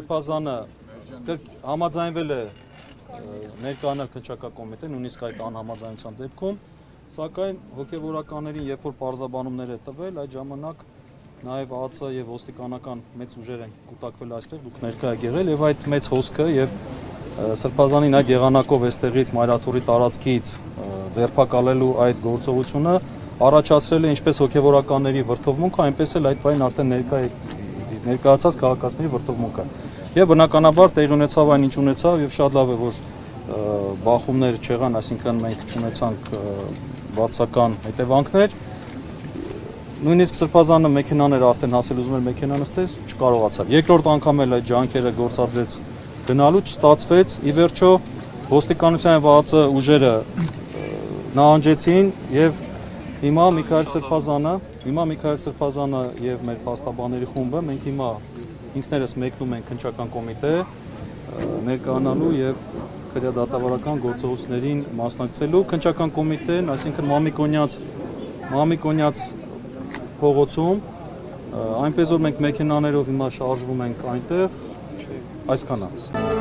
Սրբազանը համաձայնվել է ներկայանալ քննչական կոմիտեն, նույնիսկ այդ անհամաձայնության դեպքում, սակայն հոգևորականներին, երբ որ պարզաբանումներ է տվել, այդ ժամանակ նաև ԱԱՑ եւ ոստիկանական մեծ ուժեր են կուտակվել այստեղ, դուք ներկա եք եղել եւ այդ մեծ հոսքը եւ Սրբազանին այդ եղանակով այստեղից Մայրաթորի տարածքից ձերբակալելու այդ գործողությունը առաջացրել է ինչպես հոգևորականների վրդովմունքը, այնպես էլ այդ բանին արդեն ներկայացած քաղաքացիների վրդովմունքը։ Եվ բնականաբար տեղի ունեցավ այն ինչ ունեցավ եւ շատ լավ է որ բախումներ չեղան, այսինքն մենք չունեցանք բացական հետևանքներ։ Նույնիսկ Սրբազանը մեքենաներ արդեն հասել ուզում էր մեքենա նստես, չկարողացավ։ Երկրորդ անգամ էլ այդ ջանքերը գործադրեց գնալու, չստացվեց։ Ի վերջո ոստիկանության եւ ԱԱՑ ուժերը նահանջեցին եւ հիմա Միքայել Սրբազանը եւ մեր փաստաբանների խումբը մենք հիմա ինքներս մեկնում ենք քննչական կոմիտե ներկայանալու եւ քրեադատավարական գործողություններին մասնակցելու քննչական կոմիտեն, այսինքն Մամիկոնյաց փողոցում, այնպես որ մենք մեքենաներով հիմա շարժվում ենք այնտեղ, այսքան է։